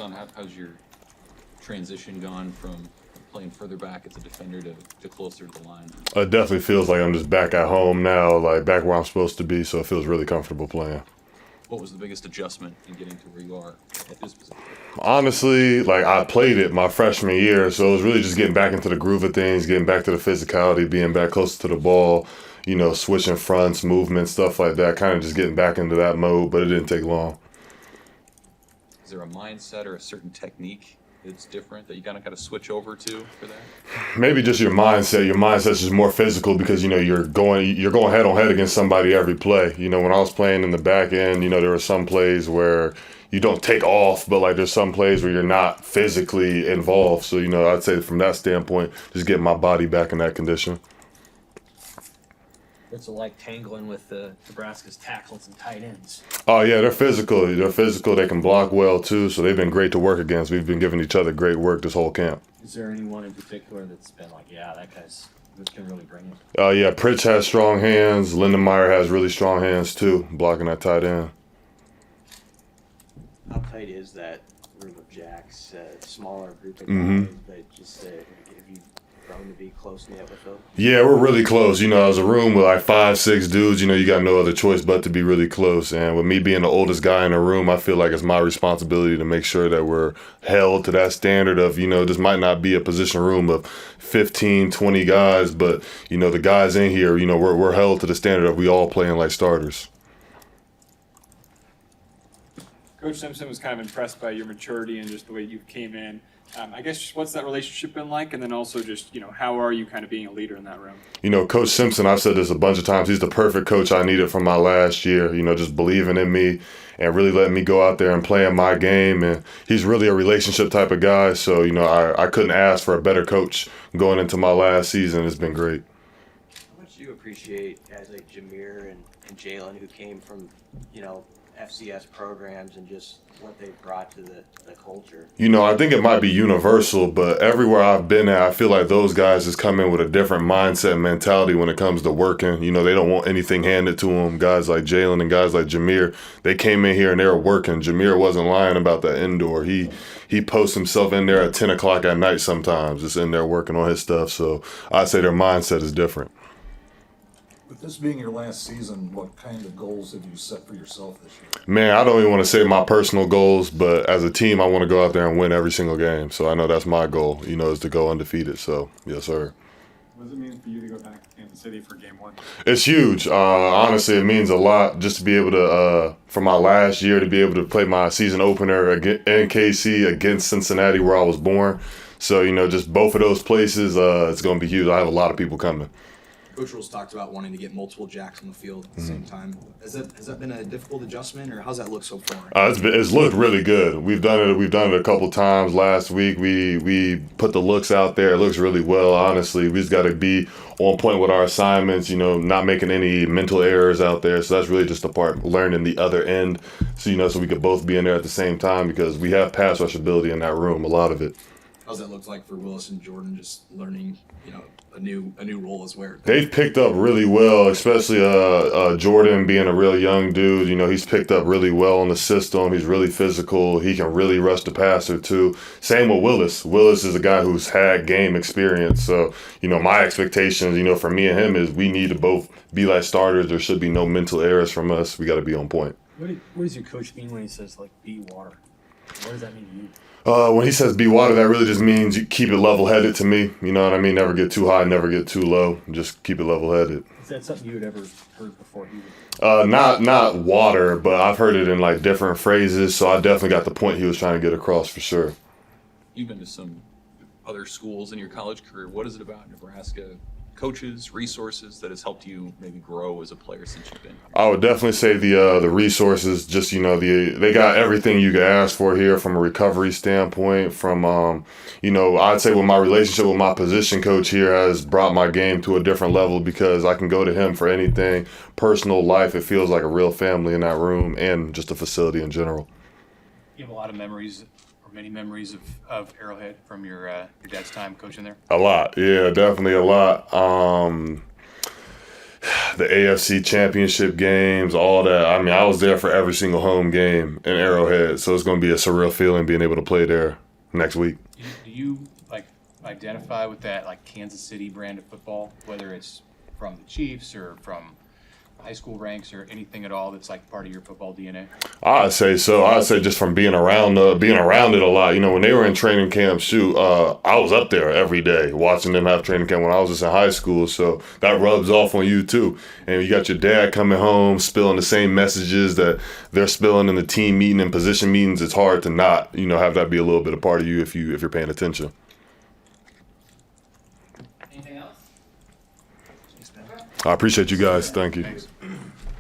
Dasan, how's your transition gone from playing further back as a defender to closer to the line? It definitely feels like I'm just back at home now, like back where I'm supposed to be, so it feels really comfortable playing. What was the biggest adjustment in getting to where you are at this position? Honestly, like I played it my freshman year, so it was really just getting back into the groove of things, getting back to the physicality, being back closer to the ball, switching fronts, movement, stuff like that, kind of just getting back into that mode, but it didn't take long. Is there a mindset or a certain technique that's different that you kind of got to switch over to for that? Maybe just your mindset. Your mindset's just more physical because you're going head on head against somebody every play. When I was playing in the back end, there were some plays where you don't take off, but like there's some plays where you're not physically involved. So I'd say from that standpoint, just getting my body back in that condition. What's it like tangling with the Nebraska's tackles and tight ends? Oh yeah, they're physical. They're physical. They can block well too. So they've been great to work against. We've been giving each other great work this whole camp. Is there anyone in particular that's been like, yeah, that can really bring it? Yeah, Pritch has strong hands. Lindenmeyer has really strong hands too, blocking that tight end. How tight is that group of jacks? Smaller group of guys, but just have you grown to be close knit with those? Yeah, we're really close. As a room with like 5-6 dudes, you got no other choice but to be really close. And with me being the oldest guy in the room, I feel like it's my responsibility to make sure that we're held to that standard of, this might not be a position room of 15, 20 guys, but, the guys in here, we're held to the standard of we all playing like starters. Coach Simpson was kind of impressed by your maturity and just the way you came in. I guess just what's that relationship been like? And then also just, how are you kind of being a leader in that room? Coach Simpson, I've said this a bunch of times, he's the perfect coach I needed from my last year, just believing in me and really letting me go out there and play in my game. And he's really a relationship type of guy. So, I couldn't ask for a better coach going into my last season. It's been great. How much do you appreciate guys like Jameer and Jalen who came from, FCS programs and just what they brought to the culture? I think it might be universal, but everywhere I've been at, I feel like those guys just come in with a different mindset and mentality when it comes to working. They don't want anything handed to them. Guys like Jalen and guys like Jameer, they came in here and they were working. Jameer wasn't lying about that indoor. He posts himself in there at 10 o'clock at night sometimes, just in there working on his stuff. So I'd say their mindset is different. With this being your last season, what kind of goals have you set for yourself this year? Man, I don't even want to say my personal goals, but as a team, I want to go out there and win every single game. So I know that's my goal, is to go undefeated. So, yes, sir. What does it mean for you to go back to Kansas City for game one? It's huge. Honestly, it means a lot just to be able to, for my last year, to be able to play my season opener in KC against Cincinnati where I was born. So, just both of those places, it's going to be huge. I have a lot of people coming. Coach Rules talked about wanting to get multiple jacks on the field at the same time. Has that been a difficult adjustment, or how's that look so far? It's looked really good. We've done it a couple times. Last week we put the looks out there. It looks really well. Honestly, we just got to be on point with our assignments. Not making any mental errors out there. So that's really just the part learning the other end. So so we could both be in there at the same time because we have pass rush ability in that room. A lot of it. How's that look like for Willis and Jordan? Just learning, a new role as where they've picked up really well, especially Jordan being a real young dude. He's picked up really well in the system. He's really physical. He can really rush the passer too. Same with Willis. Willis is a guy who's had game experience. So my expectations, for me and him is we need to both be like starters. There should be no mental errors from us. We got to be on point. What does your coach mean when he says be water? What does that mean to you? When he says be water, that really just means you keep it level-headed to me. You know what I mean? Never get too high, never get too low. Just keep it level-headed. Is that something you had ever heard before? Not water, but I've heard it in like different phrases, so I definitely got the point he was trying to get across for sure. You've been to some other schools in your college career. What is it about Nebraska coaches, resources that has helped you maybe grow as a player since you've been here? I would definitely say the resources. Just they got everything you could ask for here from a recovery standpoint. From I'd say with my relationship with my position coach here has brought my game to a different level because I can go to him for anything. Personal life, it feels like a real family in that room and just a facility in general. You have a lot of memories. Many memories of Arrowhead from your dad's time coaching there? A lot, yeah, definitely a lot. the AFC Championship games, all that. I mean, I was there for every single home game in Arrowhead, so it's going to be a surreal feeling being able to play there next week. Do you like identify with that like Kansas City brand of football, whether it's from the Chiefs or from high school ranks or anything at all that's like part of your football DNA? I'd say so. I'd say just from being around it a lot. You know, when they were in training camp, I was up there every day watching them have training camp when I was just in high school. So that rubs off on you too. And you got your dad coming home spilling the same messages that they're spilling in the team meeting and position meetings. It's hard to not, have that be a little bit a part of you if you're paying attention. Anything else? I appreciate you guys. Thank you. Thanks.